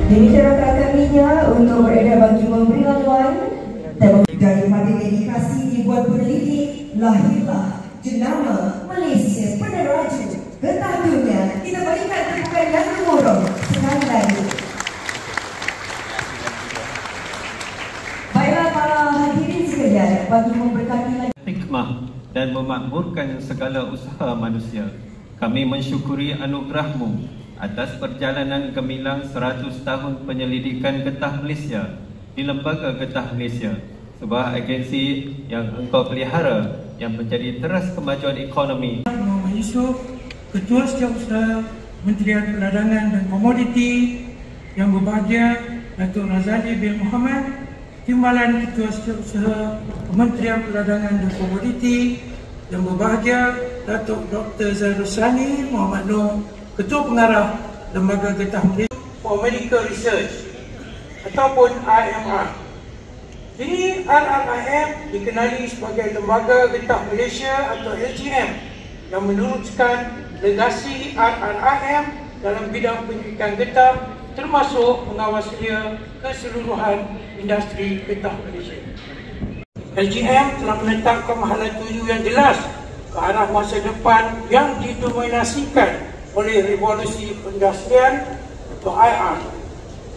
Demikian kami untuk beredar bagi memberi laluan daripada dedikasi dibuat peneliti, lahirlah jenama Malaysia Peneraju Getah Dunia. Kita berikan tepukan yang gemuruh sekali lagi. Baiklah para hadirin sekalian, bagi memberkati hikmah dan memakmurkan segala usaha manusia, kami mensyukuri anugerah-Mu atas perjalanan gemilang 100 tahun penyelidikan Getah Malaysia di Lembaga Getah Malaysia, sebuah agensi yang Engkau pelihara yang menjadi teras kemajuan ekonomi. Muhammad Yusof, Ketua Setiausaha Kementerian Perdagangan dan Komoditi, yang berbahagia Datuk Razali bin Muhammad, Timbalan Ketua Setiausaha Kementerian Perdagangan dan Komoditi, yang berbahagia Datuk Dr. Zahirul Sani Muhammad Noor, Ketua Pengarah Lembaga Getah Malaysia for Medical Research ataupun IMR. Ini RRIM dikenali sebagai Lembaga Getah Malaysia atau LGM yang meneruskan legasi RRIM dalam bidang pendidikan getah, termasuk mengawasi keseluruhan industri getah Malaysia. LGM telah menetapkan mahalan tuju yang jelas ke arah masa depan yang didominasikan oleh revolusi perindustrian atau IR.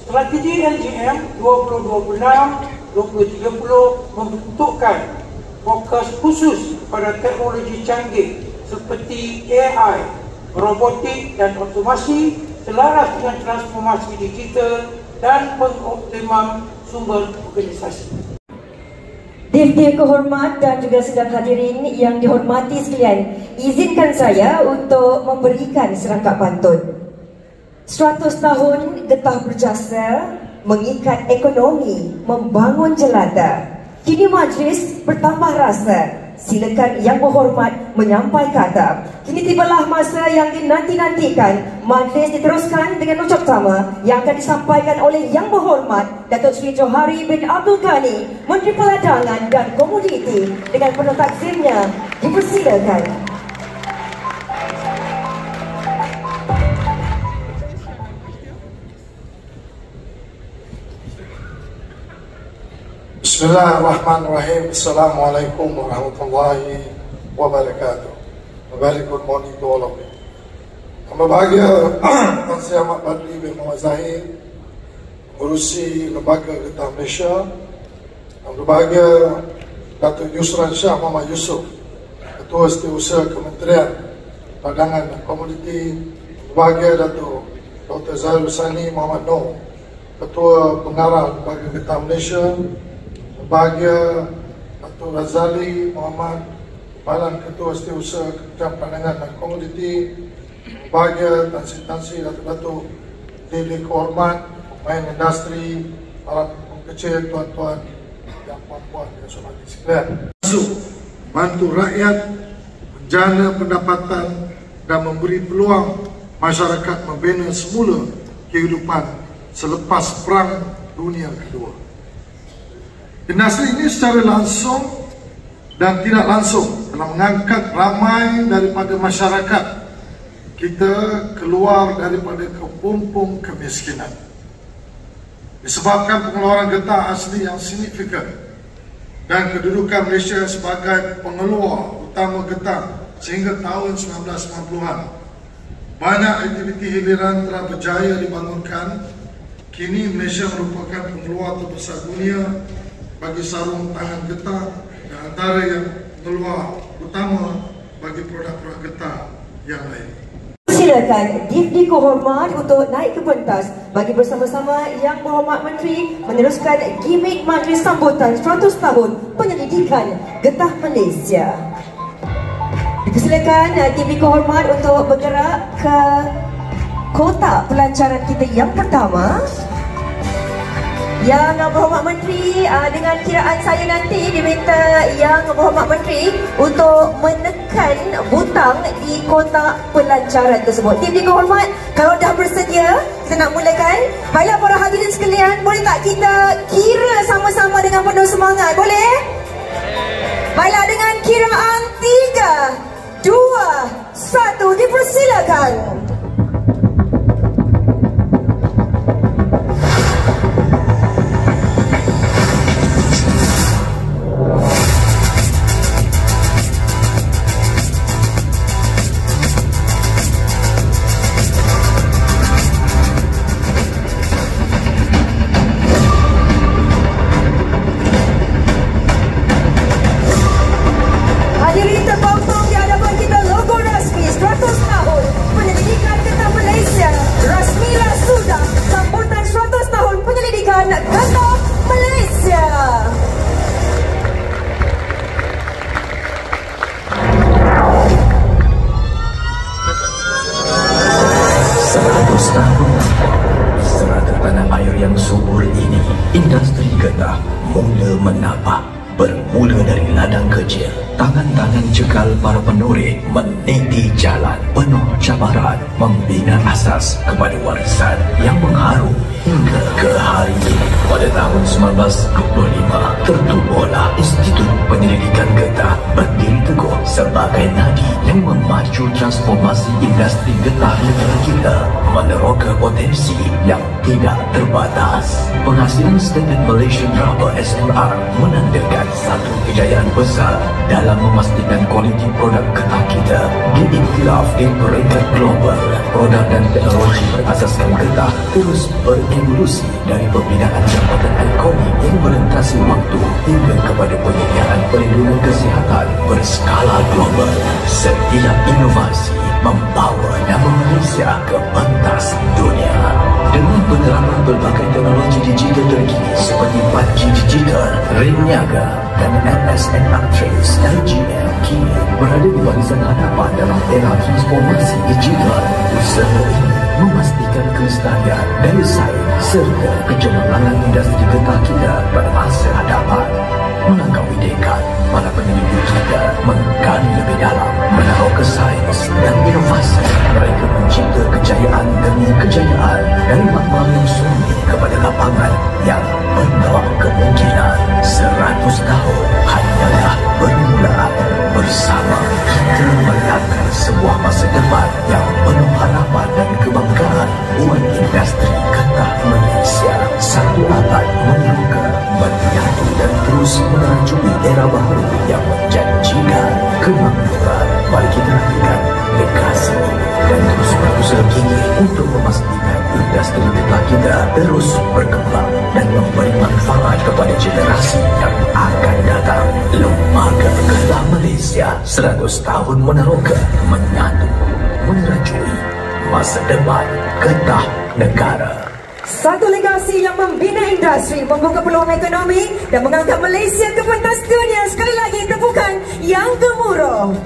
Strategi LGM 2026-2030 membentukkan fokus khusus pada teknologi canggih seperti AI, robotik dan otomasi selaras dengan transformasi digital dan pengoptimal sumber organisasi. Difti kehormat dan juga sedang hadirin yang dihormati sekalian, izinkan saya untuk memberikan serangkap pantun. 100 tahun Getah berjasa, mengikat ekonomi, membangun jelata. Kini majlis bertambah rasa. Silakan yang berhormat menyampai kata. Kini tibalah masa yang dinanti-nantikan. Majlis diteruskan dengan ucap tama yang akan disampaikan oleh yang berhormat Datuk Seri Johari bin Abdul Ghani, Menteri Perdagangan dan Komoditi. Dengan penuh takzimnya dipersilakan. Bismillahirrahmanirrahim. Assalamualaikum warahmatullahi wabarakatuh. A very good morning to all of you. Yang berbahagia Tan Sri Ahmad Badri bin Muhammad Zahid, Pengurusi Lembaga Getah Malaysia. Yang berbahagia Datuk Yusran Shah Muhammad Yusof, Ketua Setiausaha Kementerian Perdagangan dan Komoditi. Berbahagia Datuk Dr. Zahirul Sani Muhammad Noor, Ketua Pengarah Lembaga Getah Malaysia. Berbahagia Datuk Razali Muhammad, Timbalan Ketua Setiausaha Kementerian Perdagangan dan Komoditi. Berbahagia Tan Sri Datuk Dili Kehormat, pemain industri, para kecil, tuan-tuan dan puan-puan yang saya hormati sekalian. Masuk bantu rakyat, menjana pendapatan dan memberi peluang masyarakat membina semula kehidupan selepas Perang Dunia Kedua. Industri ini secara langsung dan tidak langsung telah mengangkat ramai daripada masyarakat kita keluar daripada kepompong kemiskinan. Disebabkan pengeluaran getah asli yang signifikan dan kedudukan Malaysia sebagai pengeluar utama getah sehingga tahun 1990-an, banyak aktiviti hiliran telah berjaya dibangunkan. Kini Malaysia merupakan pengeluar terbesar dunia bagi sarung tangan getah dan antara yang keluar utama bagi produk-produk getah yang lain. Silakan Difti Kehormat untuk naik ke pentas bagi bersama-sama Yang Berhormat Menteri meneruskan gimmick majlis sambutan 100 tahun penyelidikan Getah Malaysia. Silakan Difti Kehormat untuk bergerak ke kotak pelancaran kita yang pertama. Yang Berhormat Menteri, dengan kiraan saya nanti diminta Yang Berhormat Menteri untuk menekan butang di kotak pelancaran tersebut. Tim dihormat, kalau dah bersedia, kita nak mulakan. Baiklah para hadirin sekalian, boleh tak kita kira sama-sama dengan penuh semangat? Boleh? Baiklah, dengan kiraan 3, 2, 1, dipersilakan. Di serata tanah air yang subur ini, industri getah mula menapak. Bermula dari ladang kecil, tangan-tangan cekal para penoreh meniti jalan penuh cabaran, membina asas kepada warisan yang mengharum hingga ke hari ini. Pada tahun 1925, tertubuhlah Institut Penyelidikan Getah berdiri teguh sebagai nadi yang memacu transformasi industri getah negara kita meneroka potensi yang tidak terbatas. Penghasilan Standard Malaysian Rubber SMR menandakan satu kejayaan besar dalam memastikan kualiti produk getah kita diiktiraf di peringkat global. Produk dan teknologi berasaskan getah terus berevolusi dari pembinaan jabatan ikonik yang melintasi waktu hingga kepada penyediaan perlindungan kesihatan berskala global. Setiap inovasi membawa nama Malaysia ke pentas dunia. Dengan penerapan berbagai teknologi digital terkini seperti 5G digital, rem niaga dan MSN Actrace LGM kini berada di barisan hadapan dalam era transformasi digital. Usaha ini memastikan kelestarian, daya saing serta kecemerlangan industri getah kita pada masa hadapan. Melangkaui dekad, para penyelidik kita menggali lebih dalam, menaruh sains dan inovasi. Mereka mencipta kejayaan demi kejayaan dari makmal yang sunyi kepada lapangan yang penuh kemungkinan. 100 tahun hanyalah permulaan. Bersama kita melangkah sebuah masa depan yang penuh harapan dan kebanggaan buat industri getah Malaysia. Satu abad meneroka, menyatu dan terus merajui era baru yang menjanjikan kemakmuran. Mari kita lakukan legasi dan terus berusaha gigih untuk memastikan industri getah kita terus berkembang dan memberi manfaat kepada generasi yang akan datang. Lembaga Getah Malaysia 100 tahun meneroka, menyatu, merajui masa depan getah negara. Satu legasi yang membina industri, membuka peluang ekonomi dan mengangkat Malaysia ke pentas dunia. Sekali lagi tepukan yang gemuruh.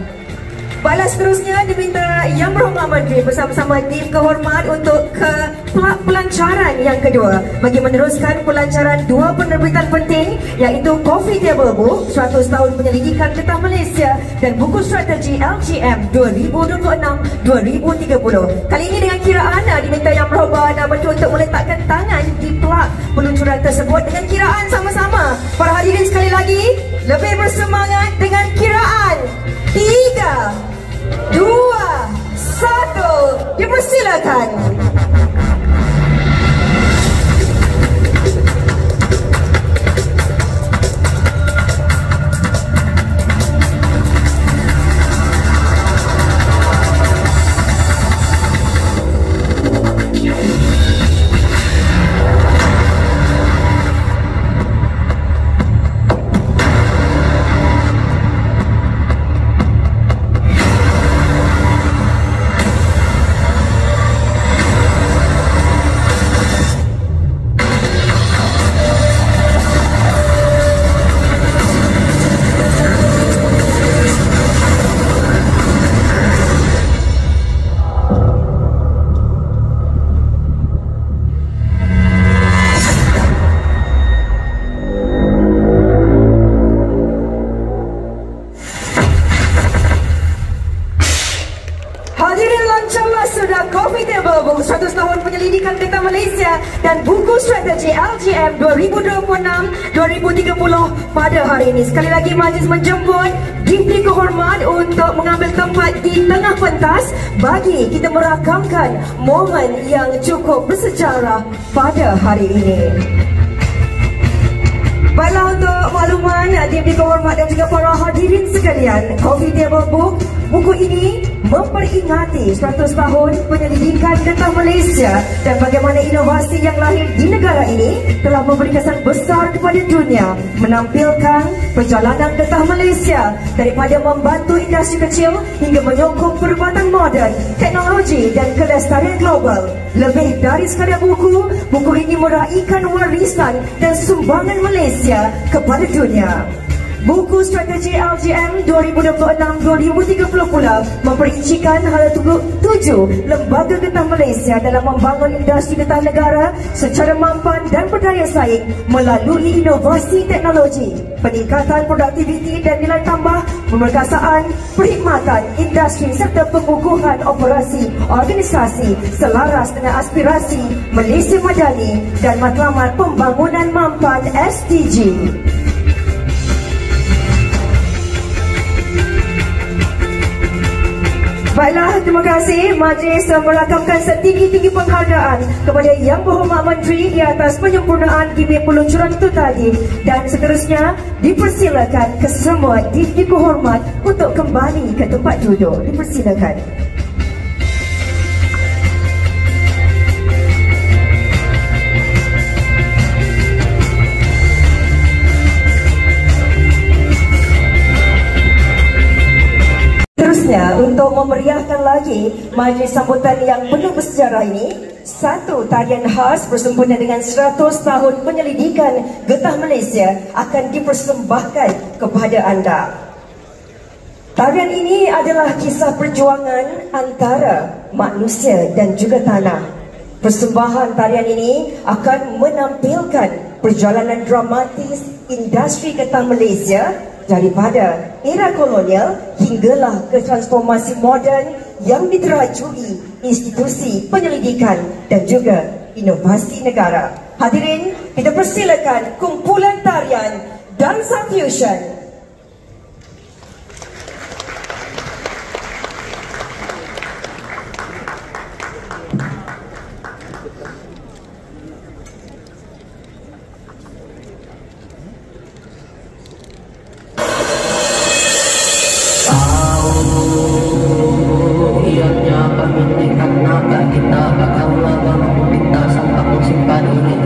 Baiklah, seterusnya diminta Yang Berhormat Menteri bersama-sama tim kehormat untuk ke pelancaran yang kedua bagi meneruskan pelancaran dua penerbitan penting, iaitu Coffee Table Book 100 Tahun Penyelidikan Getah Malaysia dan buku strategi LGM 2026-2030. Kali ini dengan kiraan diminta Yang Berhormat Menteri untuk meletakkan tangan di plak peluncuran tersebut dengan kiraan sama-sama. Para hadirin sekali lagi lebih bersemangat dengan kiraan 3, 2, 1, dipersilakan. Coffee Table Book 100 Tahun Penyelidikan Getah Malaysia dan buku strategi LGM 2026-2030 pada hari ini. Sekali lagi majlis menjemput Dipti Kehormat untuk mengambil tempat di tengah pentas bagi kita merakamkan momen yang cukup bersejarah pada hari ini. Baiklah, untuk makluman Dipti Kehormat dan juga para hadirin sekalian, Coffee Table Book, buku ini memperingati 100 tahun penyelidikan getah Malaysia dan bagaimana inovasi yang lahir di negara ini telah memberi kesan besar kepada dunia, menampilkan perjalanan getah Malaysia daripada membantu industri kecil hingga menyokong perubatan moden, teknologi dan kelestarian global. Lebih dari sekadar buku, buku ini meraihkan warisan dan sumbangan Malaysia kepada dunia. Buku Strategi LGM 2026-2030 pula memperincikan hala 7 lembaga getah Malaysia dalam membangun industri getah negara secara mampan dan berdaya saing melalui inovasi teknologi, peningkatan produktiviti dan nilai tambah, pemerkasaan, perkhidmatan industri serta pengukuhan operasi organisasi selaras dengan aspirasi Malaysia Madani dan Matlamat Pembangunan Mampan SDG. Baiklah, terima kasih. Majlis merakamkan setinggi-tinggi penghargaan kepada Yang Berhormat Menteri di atas penyempurnaan gimmick peluncuran itu tadi. Dan seterusnya, dipersilakan kesemua Divdi Berhormat untuk kembali ke tempat duduk. Dipersilakan. Seterusnya, untuk memeriahkan lagi majlis sambutan yang penuh bersejarah ini, satu tarian khas bersempena dengan 100 tahun penyelidikan getah Malaysia akan dipersembahkan kepada anda. Tarian ini adalah kisah perjuangan antara manusia dan juga tanah. Persembahan tarian ini akan menampilkan perjalanan dramatis industri getah Malaysia daripada era kolonial hinggalah ke transformasi moden yang diterajui institusi penyelidikan dan juga inovasi negara. Hadirin, kita persilakan kumpulan tarian Dansa Fusion.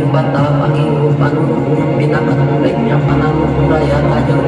Bata panginggo panunong pinakatulay niya pananong raya kajang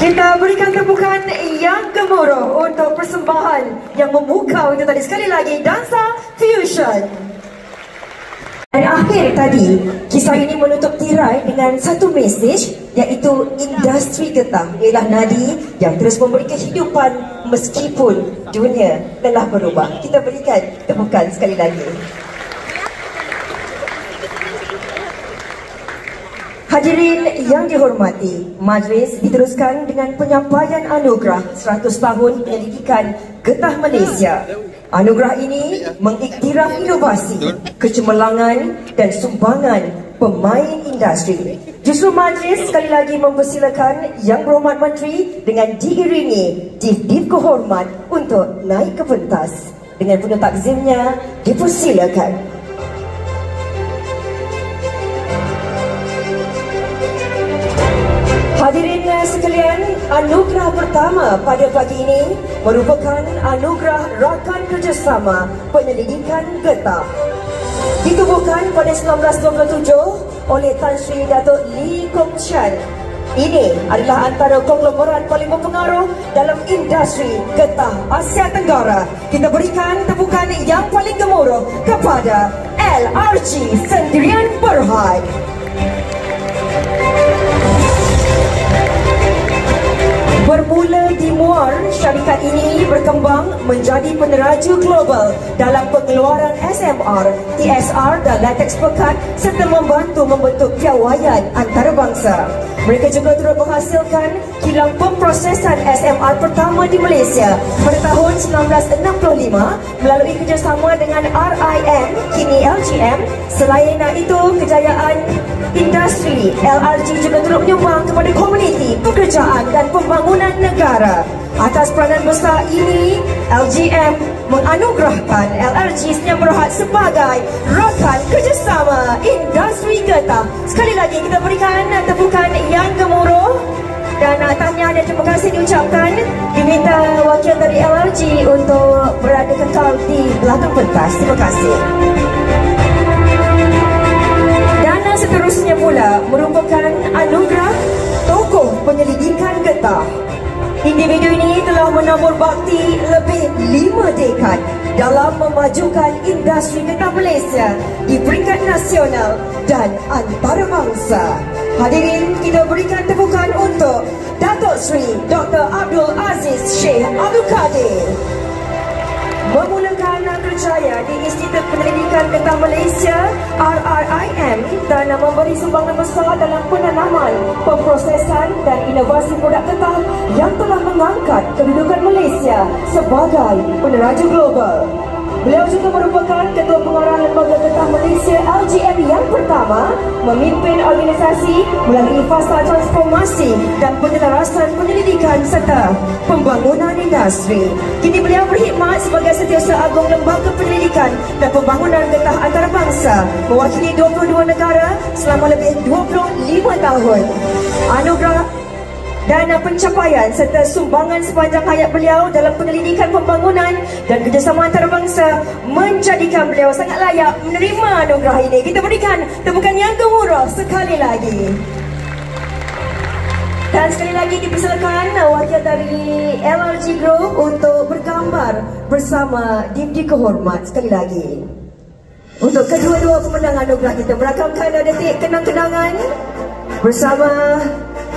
Kita berikan tepukan yang gemuruh untuk persembahan yang memukau itu tadi. Sekali lagi, dansa fusion. Dan akhir tadi, kisah ini menutup tirai dengan satu mesej, iaitu industri getah ialah nadi yang terus memberi kehidupan meskipun dunia telah berubah. Kita berikan tepukan sekali lagi. Hadirin yang dihormati, majlis diteruskan dengan penyampaian anugerah 100 tahun penyelidikan getah Malaysia. Anugerah ini mengiktiraf inovasi, kecemerlangan dan sumbangan pemain industri. Justru majlis sekali lagi mempersilakan Yang Berhormat Menteri dengan diiringi Div-Div Kehormat untuk naik ke pentas. Dengan penuh takzimnya, dipersilakan. Hadirin sekalian, anugerah pertama pada pagi ini merupakan anugerah rakan kerjasama penyelidikan getah. Ditubuhkan pada 1927 oleh Tan Sri Datuk Lee Kong Chian. Ini adalah antara konglomerat paling berpengaruh dalam industri getah Asia Tenggara. Kita berikan tepukan yang paling gemuruh kepada LRG Sendirian Berhad. Bermula di Muar, syarikat ini berkembang menjadi peneraju global dalam pengeluaran SMR, TSR dan latex pekat serta membantu membentuk piawaian antarabangsa. Mereka juga turut menghasilkan kilang pemprosesan SMR pertama di Malaysia pada tahun 1965 melalui kerjasama dengan RIM, kini LGM. Selain itu, kejayaan industri LRG juga turut menyumbang kepada komuniti, pekerjaan dan pembangunan negara. Atas peranan besar ini, LGM menganugerahkan LRG Sdn Bhd sebagai rakan kerjasama industri getah. Sekali lagi kita berikan tepukan yang gemuruh dan tahniah dan terima kasih diucapkan. Diminta wakil dari LRG untuk berada kekal di belakang pentas. Terima kasih. Dan seterusnya pula merupakan anugerah tokoh penyelidikan getah. Individu ini telah menabur bakti lebih 5 dekad dalam memajukan industri getah Malaysia di peringkat nasional dan antarabangsa. Hadirin, kita berikan tepukan untuk Datuk Seri Dr. Abdul Aziz Sheikh Abdul Kadir. Memulakan kerjaya di Institut Penyelidikan Getah Malaysia RRIM dan memberi sumbangan besar dalam penanaman, pemprosesan dan inovasi produk getah yang telah mengangkat kedudukan Malaysia sebagai peneraju global. Beliau juga merupakan Ketua Pengarah Lembaga Getah Malaysia LGM yang pertama, memimpin organisasi melalui fasa transformasi dan penyelarasan penyelidikan serta pembangunan industri. Kini beliau berkhidmat sebagai Setiausaha Agung Lembaga Penyelidikan dan Pembangunan Getah Antarabangsa, mewakili 22 negara selama lebih 25 tahun. Anugerah dan pencapaian serta sumbangan sepanjang hayat beliau dalam penyelidikan pembangunan dan kerjasama antarabangsa menjadikan beliau sangat layak menerima anugerah ini. Kita berikan tepukan yang gemuruh sekali lagi. Dan sekali lagi dipersilakan wakil dari LRG Group untuk bergambar bersama Div-Div Kehormat sekali lagi. Untuk kedua-dua pemenang anugerah kita merakamkan detik kenang-kenangan bersama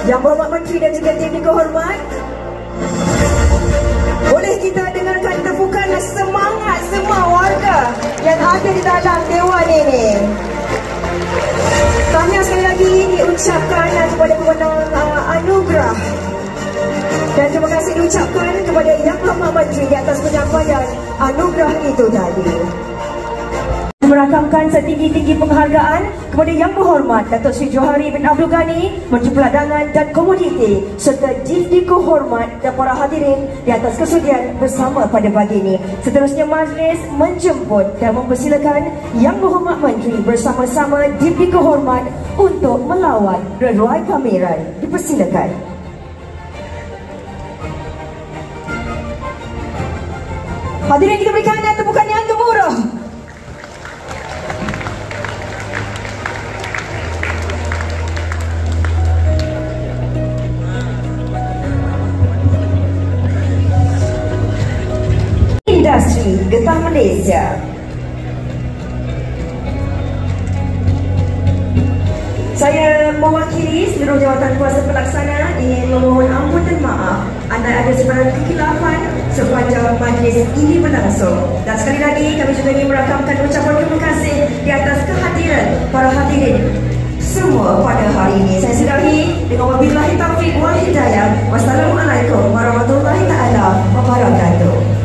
Yang Berhormat Menteri dan juga Div-Div Kehormat. Boleh kita dengarkan tepukan semangat semua warga yang ada di dalam dewan ini. Tahniah sekali lagi diucapkan kepada pemenang anugerah. Dan terima kasih diucapkan kepada Yang Berhormat Menteri di atas penyampaian anugerah itu tadi. Merakamkan setinggi-tinggi penghargaan kepada Yang Berhormat Datuk Seri Johari bin Abdul Ghani, Menteri Perdagangan dan Komoditi, serta Div-Div Kehormat dan para hadirin di atas kesudian bersama pada pagi ini. Seterusnya majlis menjemput dan mempersilakan Yang Berhormat Menteri bersama-sama Div-Div Kehormat untuk melawat reruai pameran. Dipersilakan. Hadirin, kita berikan tepukan yang gemuruh. Getah Malaysia. Saya mewakili seluruh jawatan kuasa pelaksana ingin memohon ampun dan maaf anda ada sebarang kekilafan sepanjang majlis ini berlangsung. Dan sekali lagi kami juga ingin merakamkan ucapan terima kasih di atas kehadiran para hadirin semua pada hari ini. Saya sudahi dengan wabillahi taufiq wal hidayah. Wassalamualaikum warahmatullahi taala wabarakatuh.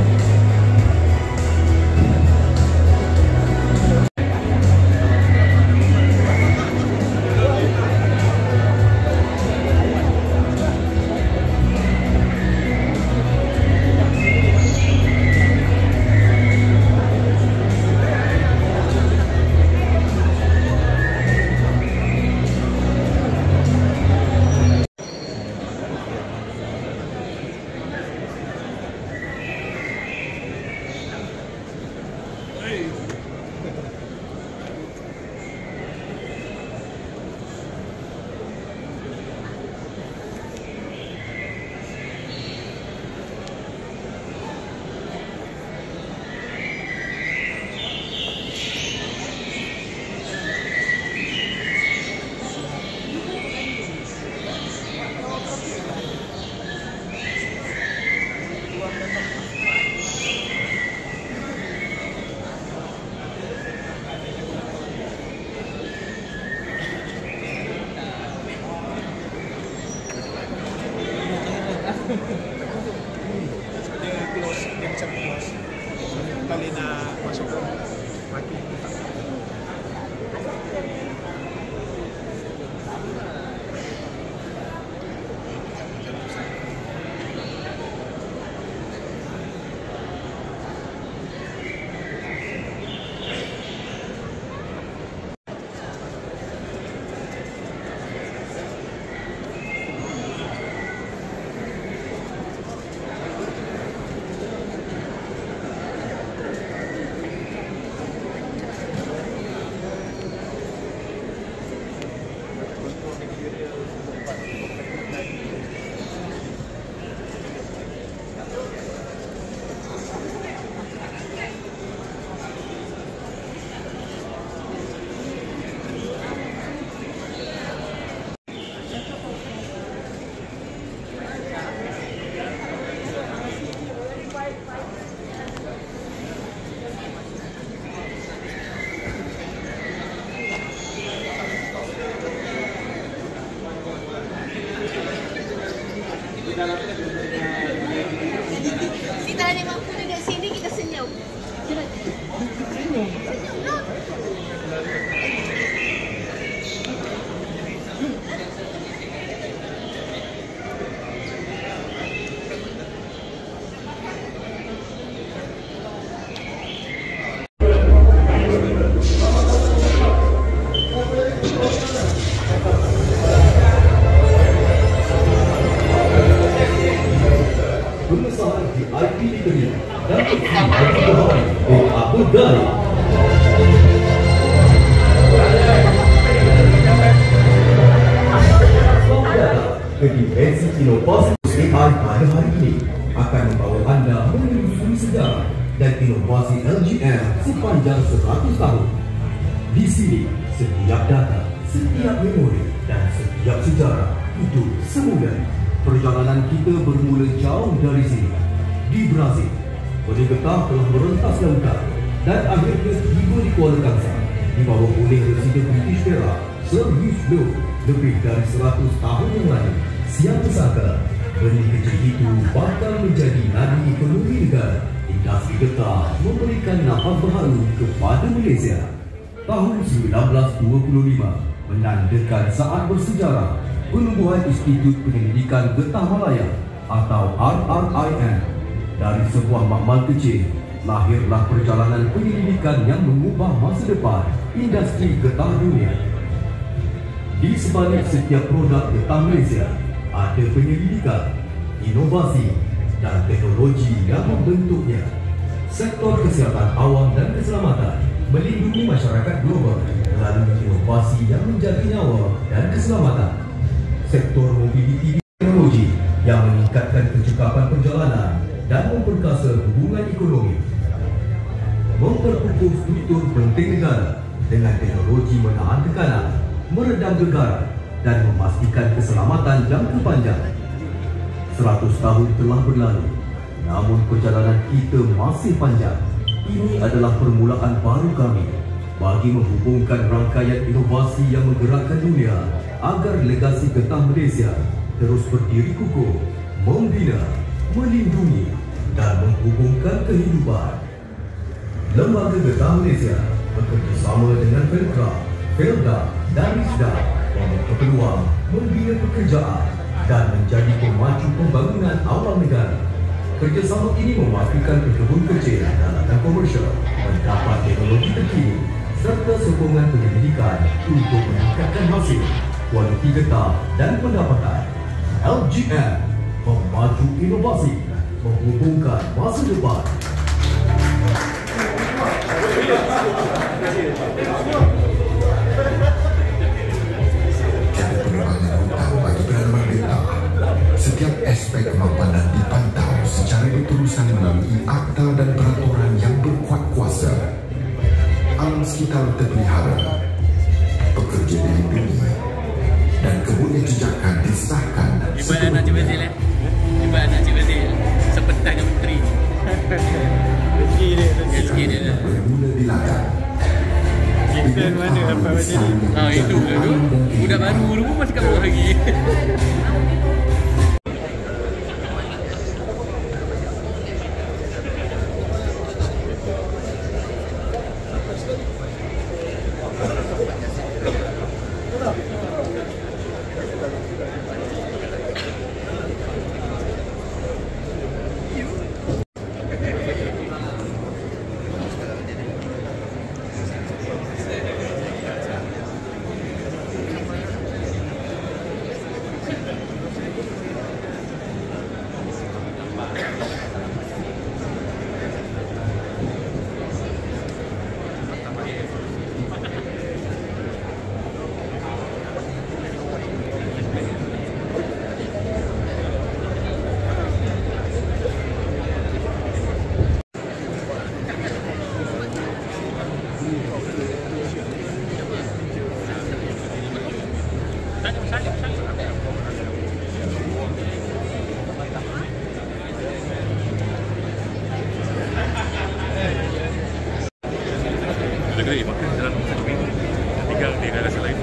Kita ada mampu dekat sini, kita senyum. Senyum lah. Pengesahan di IP Negeri dan di Abu Dhabi. Selamat datang ke Dimensi Inovasi AI pada hari ini akan membawa anda menelusuri sejarah dan inovasi LGM sepanjang 100 tahun. Di sini, setiap data, setiap memori dan setiap sejarah itu semula. Perjalanan kita bermula jauh dari sini, di Brazil. Benih getah telah merentas lautan dan akhirnya tiba di Kuala Kangsar, dibawa oleh Residen British Perak, Sir Hugh Low, lebih dari 100 tahun yang lalu. Siapa sangka, benih kecil itu bakal menjadi nadi ekonomi negara. Industri getah memberikan nafas baru kepada Malaysia. Tahun 1925 menandakan saat bersejarah penubuhan Institut Penyelidikan Getah Malaya atau RRIM. Dari sebuah makmal kecil, lahirlah perjalanan penyelidikan yang mengubah masa depan industri getah dunia. Di sebalik setiap produk getah Malaysia, ada penyelidikan, inovasi dan teknologi yang membentuknya. Sektor kesihatan awam dan keselamatan melindungi masyarakat global melalui inovasi yang menjaga nyawa dan keselamatan. Sektor mobiliti teknologi yang meningkatkan kecekapan perjalanan dan memperkasa hubungan ekonomi. memperkukuh struktur penting negara dengan teknologi menahan tekanan, meredam gegaran dan memastikan keselamatan jangka panjang. 100 tahun telah berlalu, namun perjalanan kita masih panjang. Ini adalah permulaan baru kami bagi menghubungkan rangkaian inovasi yang menggerakkan dunia agar legasi Getah Malaysia terus berdiri kukuh, membina, melindungi dan menghubungkan kehidupan. Lembaga Getah Malaysia bekerjasama dengan Feltra, Felda dan Risda membuka peluang membina pekerjaan dan menjadi pemacu pembangunan awal negara. Kerjasama ini memastikan pekebun kecil dan ladang komersial mendapat teknologi terkini serta sokongan penyelidikan untuk meningkatkan hasil, kualiti getah dan pendapatan. LGM, pemacu inovasi, menghubungkan masa depan. Cara pengembangan hutang bagi penanaman getah. Setiap aspek kemapanan dipantau secara berterusan melalui akta dan peraturan yang berkuat kuasa. Alam sekitar terpelihara, pekerja dilindungi, dan kebun yang jejakan disahkan. Tiba anak Cik Wazir Tiba anak Cik Wazir sepetang dengan menteri. Rezeki dia bermula di ladang. Kita mana dapat macam ni? Itu ke tu. Budak baru pun masih kat bawah lagi. Negeri makan dalam satu minggu, tinggal di daerah lain.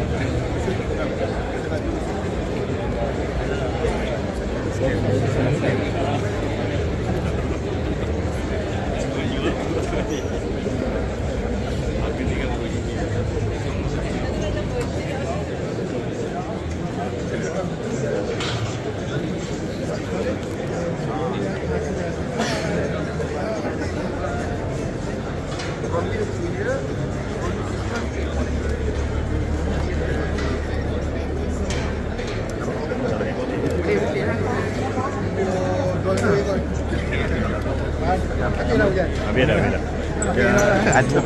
Beda. Aduh.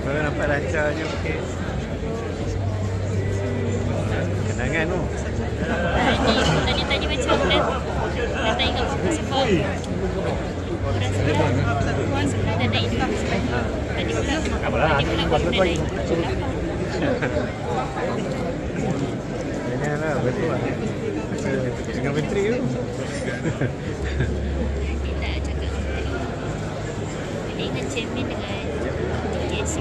Baru nampak lancarnya, okey. Kenangan tu. Tadi macam dah tak ingat sebab puan sebelah dah naik dulu. Tadi pula baru dah naik. Janganlah, betul. Dengan menteri tu. Tak cakap. Dia ingat chairman dengan yes.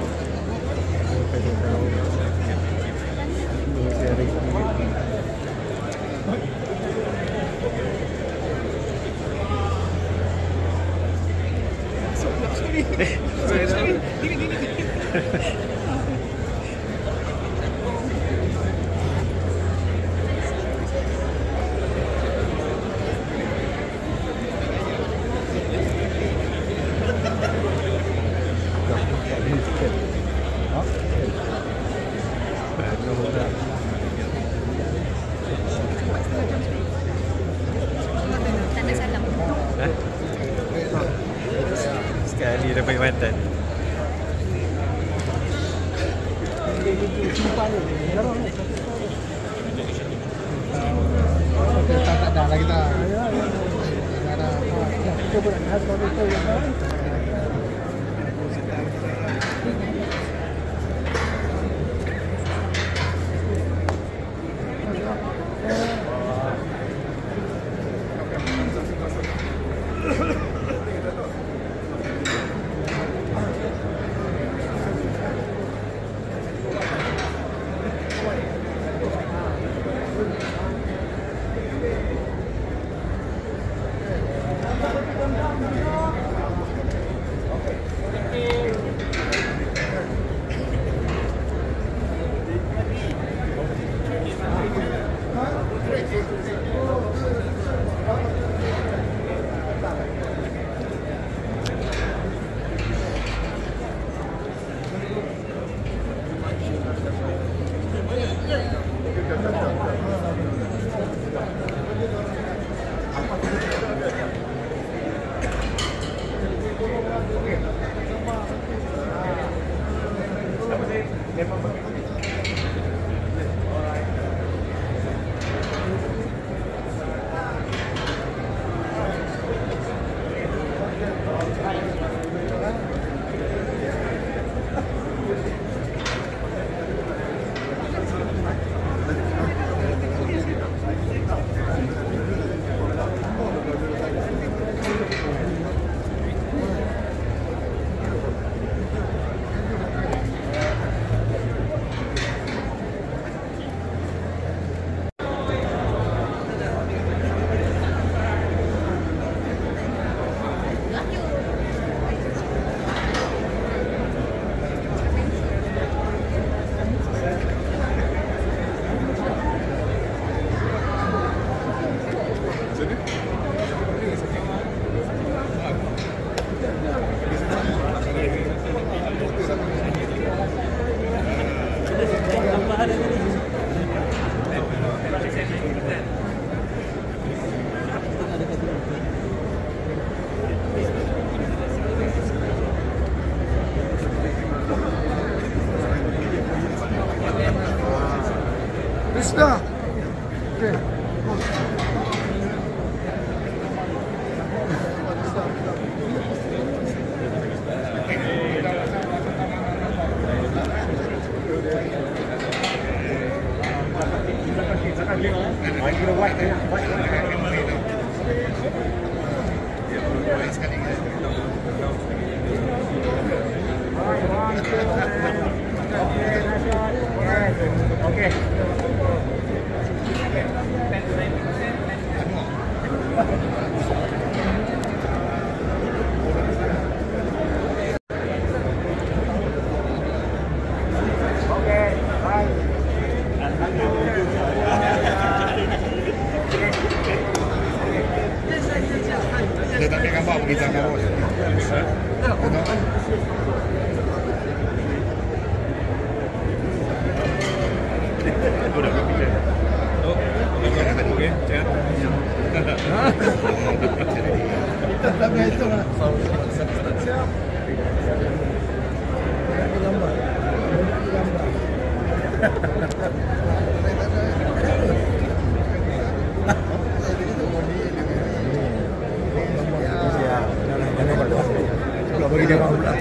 Tanda salam. Sekali dapat mantan. Tak ada lagi tak. Sudah. Okey. Okey. Dia tak ambil gambar pergi jangan bawah. Aku dah kopi dah. Oh, okey, cakap. Kita tak begitu lah. Siap. Gambar. Kalau bagi dia mahu pula.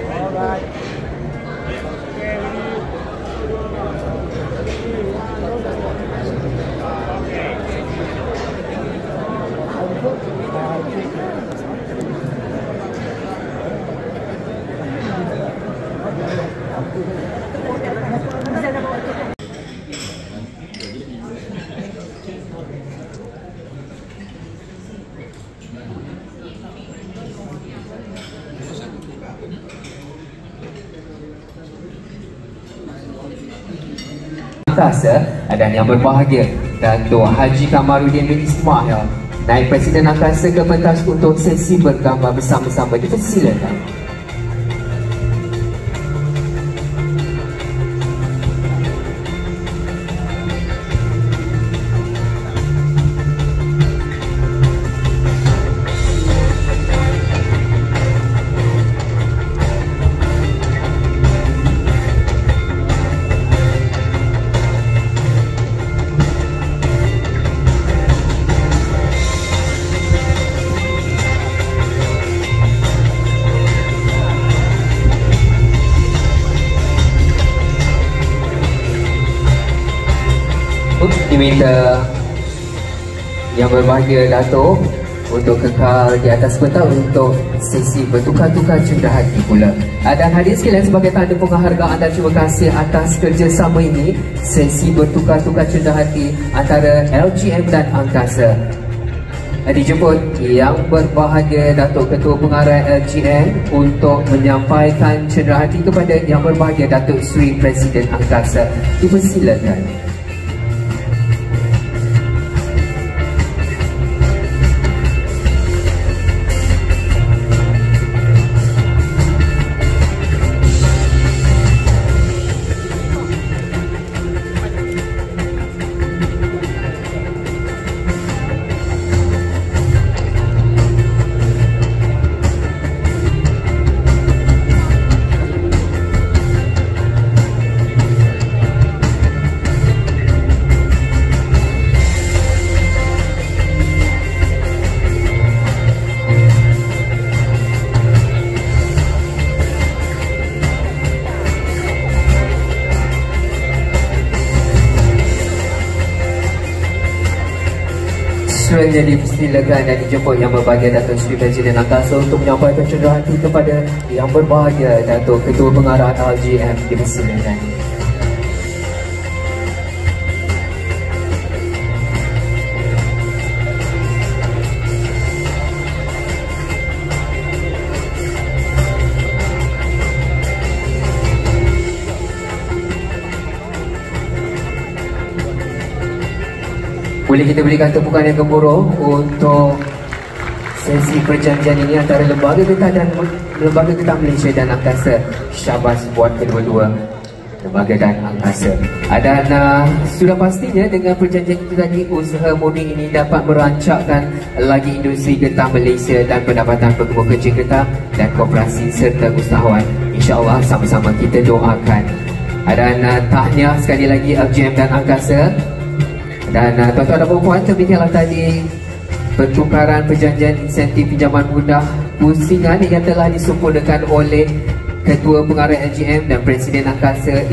Alright. Angkasa, dan yang berbahagia Dato' Haji Kamarudin bin Ismail, Naib Presiden Angkasa ke pentas untuk sesi bergambar bersama-sama. Dipersilakan. Diminta yang berbahagia Dato' untuk kekal di atas peta untuk sesi bertukar-tukar cenderahati pula. Dan hadirin sekalian, sebagai tanda penghargaan dan terima kasih atas kerjasama ini, sesi bertukar-tukar cenderahati antara LGM dan Angkasa, dijemput yang berbahagia Datuk Ketua Pengarah LGM untuk menyampaikan cenderahati kepada yang berbahagia Datuk Seri Presiden Angkasa. Dipersilakan. Seterusnya dipersilakan dan dijemput yang berbahagia Datuk Seri Presiden Angkasa untuk menyampaikan cenderahati kepada yang berbahagia Datuk Ketua Pengarah LGM. Dipersilakan. Boleh kita berikan tepukan yang gemuruh untuk sesi perjanjian ini antara Lembaga Getah Malaysia dan Angkasa. Syabas buat kedua-dua lembaga dan angkasa. Dan sudah pastinya dengan perjanjian itu tadi, usaha murni ini dapat merancakkan lagi industri getah Malaysia dan pendapatan pekebun kecil getah dan koperasi serta usahawan. InsyaAllah sama-sama kita doakan. Dan tahniah sekali lagi LGM dan Angkasa. Dan tuan-tuan dan puan-puan, demikianlah tadi pertukaran perjanjian insentif pinjaman mudah pusingan yang telah disempurnakan oleh Ketua Pengarah LGM dan Presiden Angkasa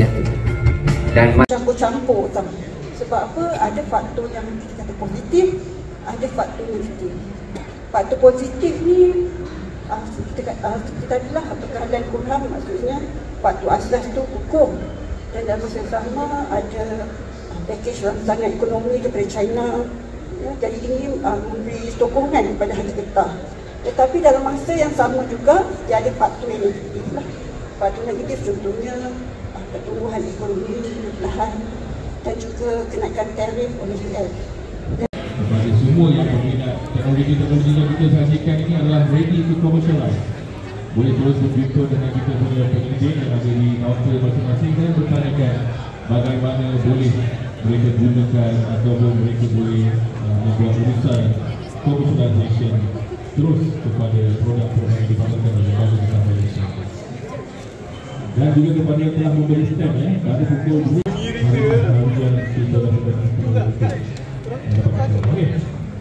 dan campur-campur tau. Sebab apa? Ada faktor yang kita kata positif, ada faktor negatif. Faktor positif ni kita adalah perkara kurang, maksudnya faktor asas tu hukum, dan dalam masa yang sama ada package rancangan ekonomi daripada China, ya, jadi ini memberi sokongan kepada harga getah. Tetapi dalam masa yang sama juga dia ada faktor yang negatif lah. Faktor negatif contohnya pertumbuhan ekonomi perlahan dan juga kenaikan tarif oleh US. Kepada semua yang berminat, teknologi yang kita saksikan ini adalah ready to commercialize. Boleh terus berjumpa dengan kita punya penyidik yang ada di kaunter masing-masing dan bertanyakan bagaimana boleh mereka gunakan ataupun mereka boleh membuat urusan commercialization terus kepada produk-produk yang dipasarkan oleh Lembaga Getah Malaysia. Dan juga kepada yang telah memberi stem pada pukul 2 hujan kita dapat okey.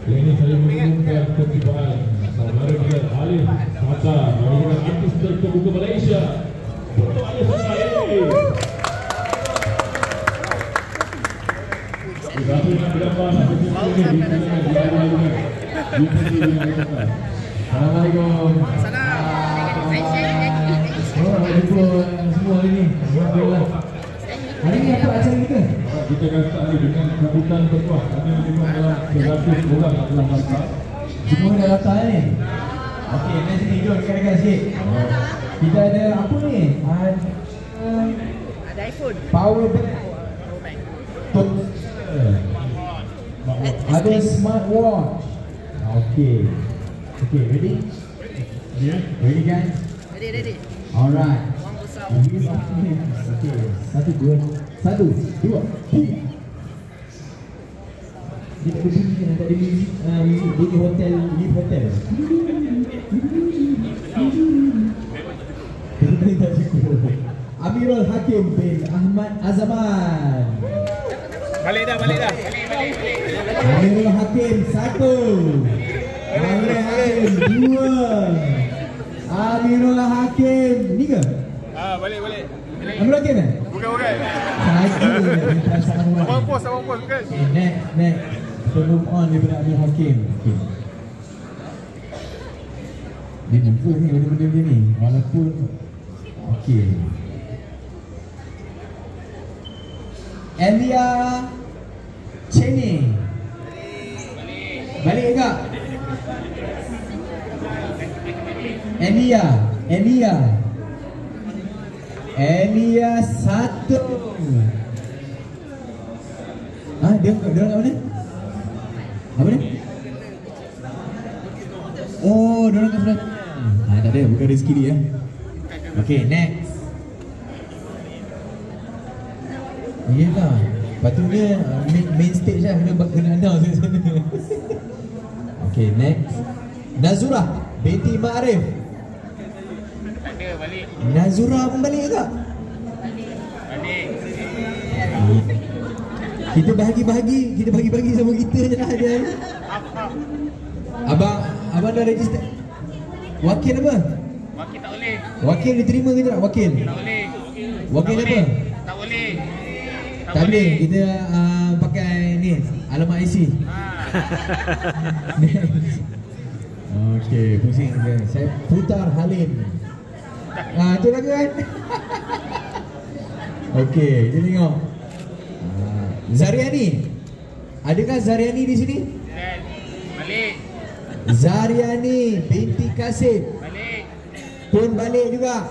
Ini saya mengumumkan ketibaan saudara kita Alif Mata merupakan artis terkemuka Malaysia. Untuk Alif Mata. Assalamualaikum. Semua ini. Hari ini apa acara kita? Kita akan start dengan sambutan berkuah. Ada memang dalam 100 orang yang telah datang. Semua dah datang ni. Okey, mari sini jom dekat-dekat sikit. Kita ada apa ni? Ada iPhone. Power bank. Ada smartwatch. Okay. Okay, ready? Yeah, ready guys? Ready. Alright. Okay, satu, dua, tiga. Kita berdiri kan tak ada music di hotel, Kita tak cukup. Amirul Hakim bin Ahmad Azaman. Balik dah. Amirul Hakim 1. Amirul Hakim 2. Amirul Hakim 3. Balik. Amirul Hakim kan? Bukan. Abang pos bukan. Next. Kita move on daripada Amirul Hakim. Okay. Dia nervous ni benda-benda ni. Walaupun okay. Elia Cheney. Balik tak? Elia 1. Dia kat mana? Apa ni? Oh, dia orang kat sebelah. Tak ada, bukan rezeki dia. Okay, next. Yelah, patutnya main stage lah, kena announce kat sana. Okay, next. Nazurah binti Ma'arif. Tak ada, balik. Nazurah pun balik ke tak? Balik. Kita bahagi sama kita je lah dia. Abang dah register. Wakil apa? Wakil tak boleh. Wakil diterima ke tak? Wakil? Tak boleh. Wakil apa? Tak boleh. Tak boleh. Kita pakai ni alamat IC. Okey, pusing ke. Saya Putar Halim. Itu lagi kan? Okey, kita tengok. Zariani. Adakah Zariani di sini? Balik. Zariani binti Kasim. Balik. Pun balik juga.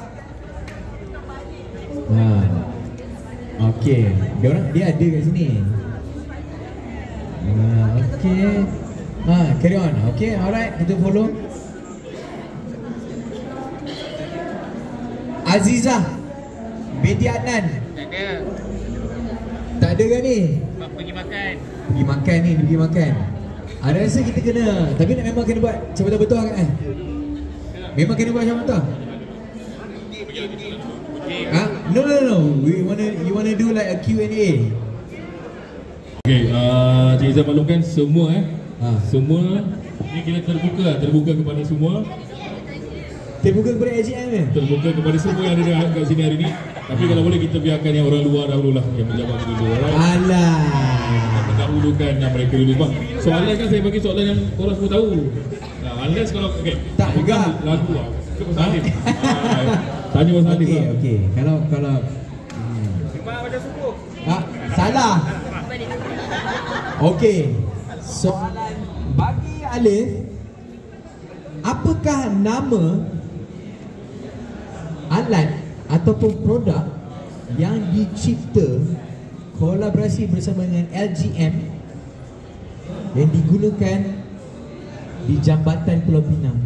Okey, dia ada kat sini. Okey. Carry on. Okey, alright, kita follow. Azizah binti Adnan. Tak ada. Tak ada kan ni? Pergi makan. Pergi makan. Ada rasa kita kena, tapi nak memang kena buat macam betul-betul kan? Memang kena buat macam betul. No. You wanna do like a Q&A. Okay, Cik Izzah maklumkan semua semua ni kita terbuka kepada semua. Terbuka kepada AGM ni? Terbuka kepada semua yang ada kat sini hari ni. Tapi kalau boleh kita biarkan yang orang luar dahululah yang menjawab dulu. Alah. Kita mendahulukan mereka dulu bang. Soalan kan saya bagi soalan yang orang semua tahu. Unless kalau tak juga lagu lah. Tanya Mas Alif. Okey. Kalau Memang macam subuh. salah. Okey. Soalan bagi Alif, apakah nama alat ataupun produk yang dicipta kolaborasi bersama dengan LGM yang digunakan di Jambatan Pulau Pinang?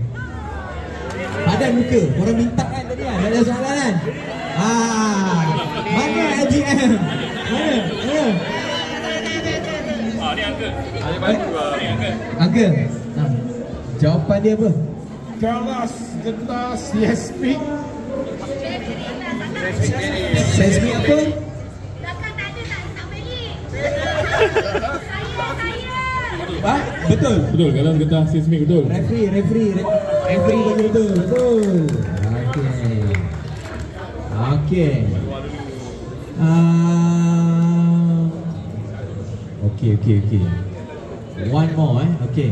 Padan muka, orang minta kan tadi kan? Ada soalan kan? Mana LGM? Mana? Ni Uncle. Ada baru Uncle, jawapan dia apa? Kelas getas Yespeak. Seismik apa? Betul. Betul, kalau getah seismik betul. Referee bagi betul. Okey. Okey. One more okey.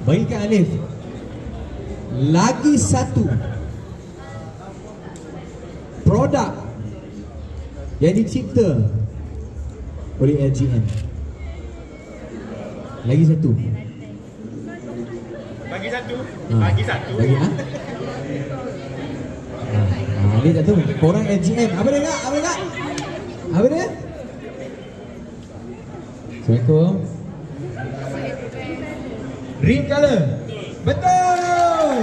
Bagikan Alif. Lagi satu produk yang dicipta oleh LGM. Lagi satu. Bagi satu. Dia tak tahu. Korang LGM. Apa dia? Assalamualaikum. Green color. Betul.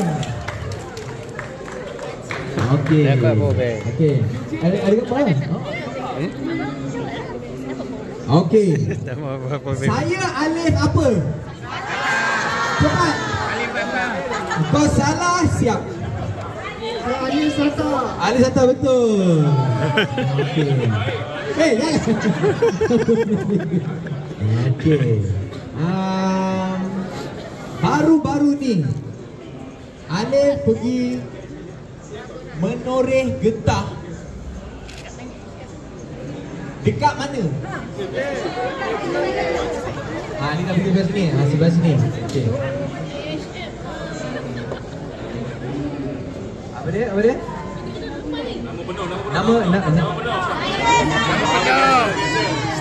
Okey. Okey. Ada apa? Okey. Saya alif apa? Cepat. Kau salah, siap. Alif Sata. Alif Sata betul. Okey. Jangan. Okey. Baru-baru ni Alif pergi menoreh getah dekat mana? Ni dah pergi sebelah sini. Sebelah sini. Okey. Apa dia? Nama penuh.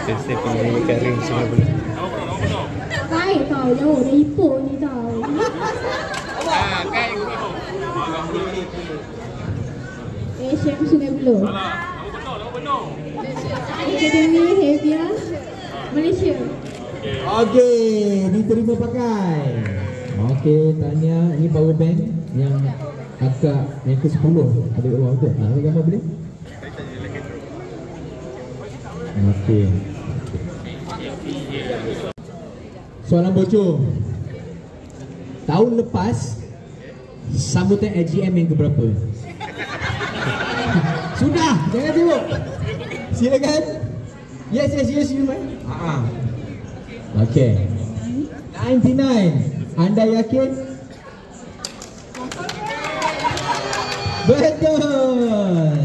Stay pengen garing semua boleh. Kai tahu jauh dari Ipoh ni tahu. Kai. Syam Sungai Buloh. Nama penuh. Akademi Heavia Malaysia. Okey, diterima pakai. Okey, tanya ni power bank yang akak yang ke-10 ada kat luar tu. Ni gambar boleh? Okey. Soalan bocor. Tahun lepas sambutan AGM yang keberapa? Sudah, jangan sibuk. Silakan. Yes, you man. Okey. 99. Anda yakin? Betul.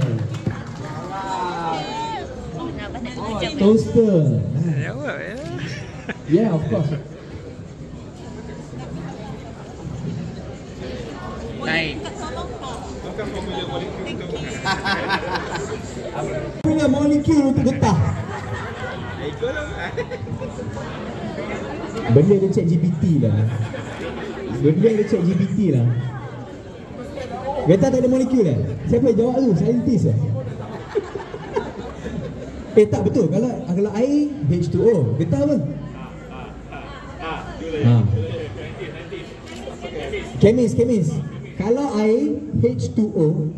Toaster. Yeah, of course. Naik. Punya molekul untuk getah. Benda dia cek GPT lah. Getah tak ada molekul lah. Siapa yang jawab tu? Saintis lah. Tak betul. Kalau air H2O, getah apa? Kemis. Kalau air H2O,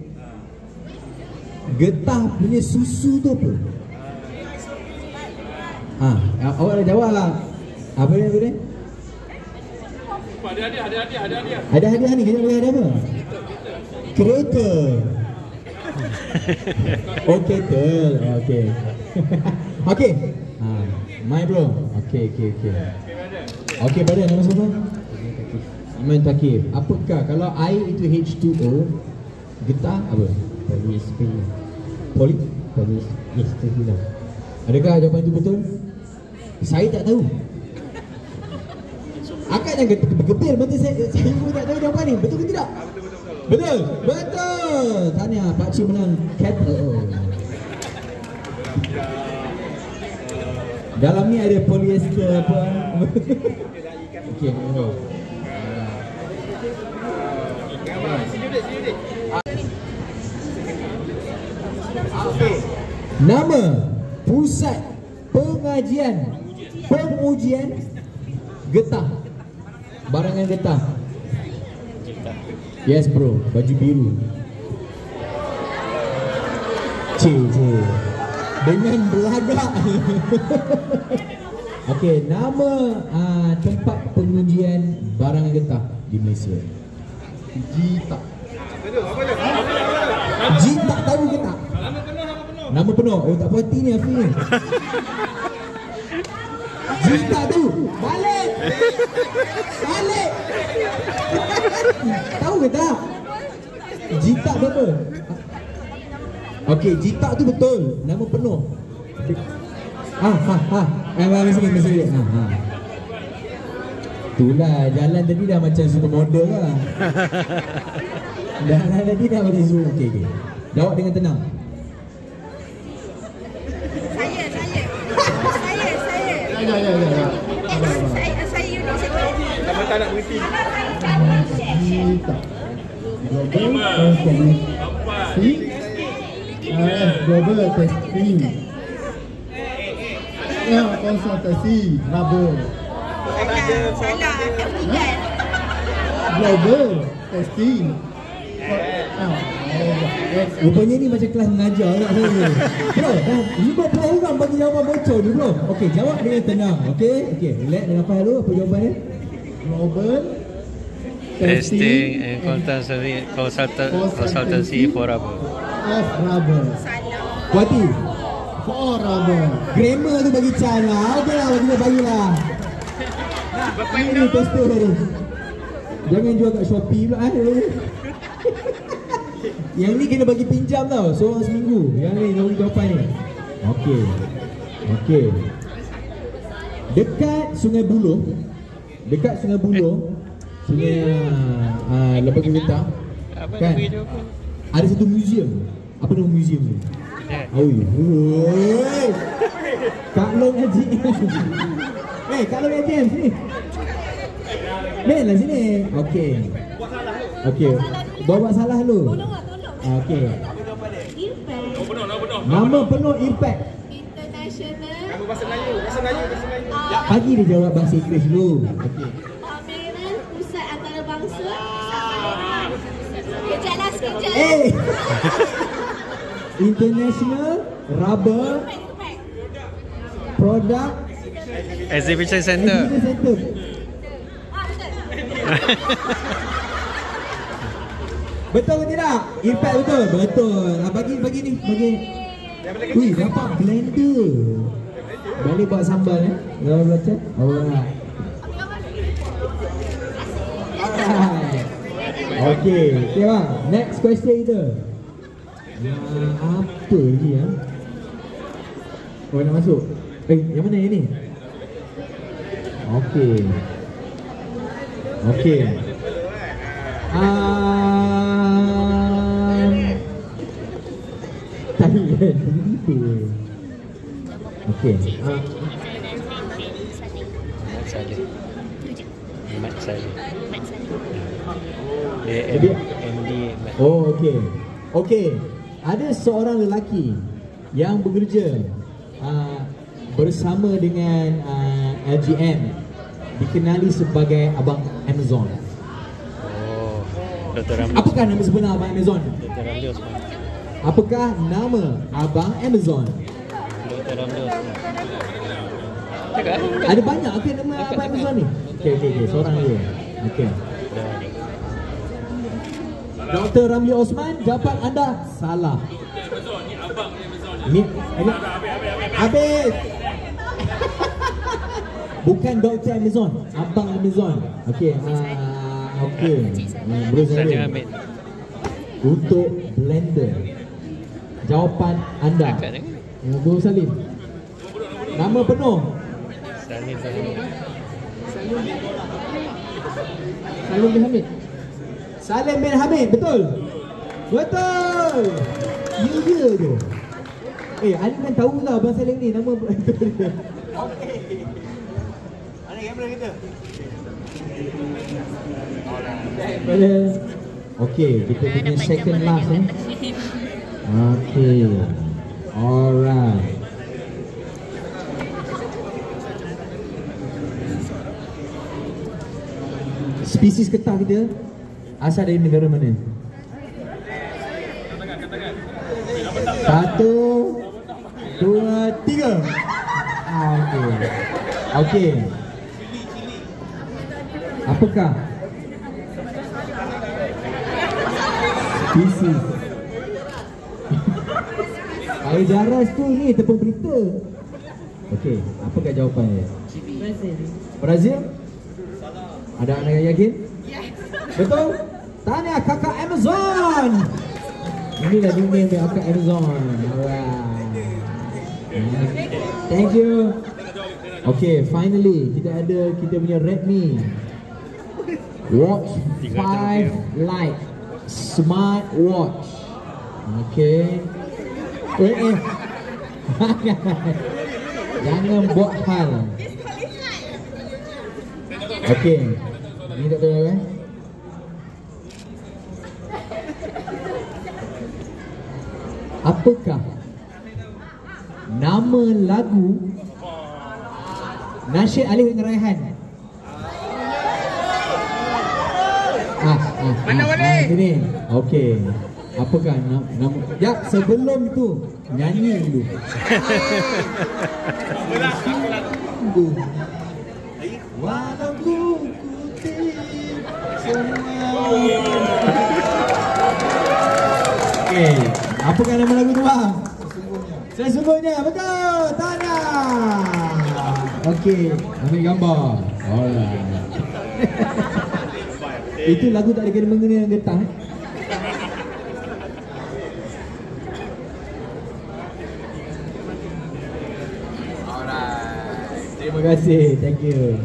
getah punya susu tu apa? Awak dah jawab lah. Apa dia? Ada hadiah ni. Kita boleh ada apa? Kereta. Okey. My bro. Okey. Okey, pada nama siapa? Iman Takif. Apakah kalau air itu H2O, getah apa? Polyester. Adakah jawapan itu betul? Saya tak tahu. Akak jangan bergebir mata saya pun tak tahu jawapan ni. Betul ke tidak? Betul. Tahniah, pakcik menang kettle. Dalam ni ada polyester apa? Okey, nama pusat pengujian getah, barangan getah. Yes bro, baju biru. Dengan belagak. Okey, nama tempat pengujian barangan getah di Malaysia. Jita tahu ke tak? Nama penuh. Tak puas hati ni Hafiz. Jita tu. Balik. Tahu ke tak? Jita berapa? Okey, Jita tu betul. Nama penuh. Mesti. Itulah, jalan tadi dah macam supermodel lah. Jalan tadi dah macam super. Okey. Jawab dengan tenang. Saya. Sama tak nak berhenti. 5, 4, 3, 2, 1. Ya, konsultasi raba. Salah, tak bukan. Global testing. Rupanya ni macam kelas mengajar tak saya. Bro, dah 50 orang bagi jawapan bocor ni bro. Okey, jawab dengan tenang. Okey, relax dengan apa dulu, apa jawapannya? Global Testing and consultancy for rubber. of rubber. Kuati. For rubber. Grammar tu bagi Chan lah. Okey lah, bagilah. Ini tester tadi. Jangan jual kat Shopee pula Yang ni kena bagi pinjam tau, seorang seminggu. Yang ni nombor jawapan ni. Okey. Dekat Sungai Buloh, Sungai Lembaga Getah kan, ada satu museum. Apa nama museum tu? Kak Long AGM. Kak Long AGM sini. Lah sini. Okey. Buat salah lu. Okey. Nama penuh Impact International. Nama bahasa Melayu. Pagi dia jawab bahasa Inggeris dulu. Okey. Pameran Pusat Antarabangsa. Kejaplah sekejap. International Rubber Product Exhibition Center. Betul ke tidak? Impact betul? Betul. Bagi ni. Wih, dapat blender. Balik buat sambal Dalam belajar. Alright. Okay bang. Next question kita. Apa lagi ya? Nak masuk? Yang mana yang ni? Okay. Thailand. Okay. Mat Saleh. Oh, okay. Ada seorang lelaki yang bekerja bersama dengan LGM, dikenali sebagai Abang Amazon. Dr. Ramli. Apakah nama sebenar Abang Amazon? Dr. Ramli Osman. Apakah nama Abang Amazon? Dr. Ramli Osman. Ada banyak nama Abang Amazon ni? Okay, seorang dia. Okay. Dr. Ramli Osman, jawapan anda salah. Ni habis. Bukan Dr. Amazon, Abang Amazon. Okey. Saya ambil. Untuk blender. Jawapan anda. Bro Salim. Nama penuh. Salim bin Hamid, betul? Betul. Ya je. Ali kan tahu lah Abang Salim ni nama betul dia. Okey. Mana kamera kita? Okey, kita punya second last Okey. Alright. Spesies ketah kita asal dari negara mana? 1, 2, 3. Okey. Apakah spesies? Air jaras tu ni tepung berita. Okey, apakah jawapannya? Brazil? Ada anak yang yakin? Betul? Tahniah kakak Amazon. Inilah dunia yang kakak Amazon. Alright. Thank you. Okay, finally kita punya Redmi Watch 5 Lite Smart Watch. Okay. Jangan buat hal. Okay. Ini tak tahu Apakah nama lagu Nasyid Alif bin Raihan. Mana boleh? Sini. Okey. Apakah nama? Ya, sebelum itu nyanyi dulu. Walau ku kutip semua. Okey, apakah nama lagu tu bang? Sesungguhnya, betul. Tanah. Okey, ambil gambar. Alright. Itu lagu tak ada kena-mengena dengan getah. Alright. Terima kasih. Thank you.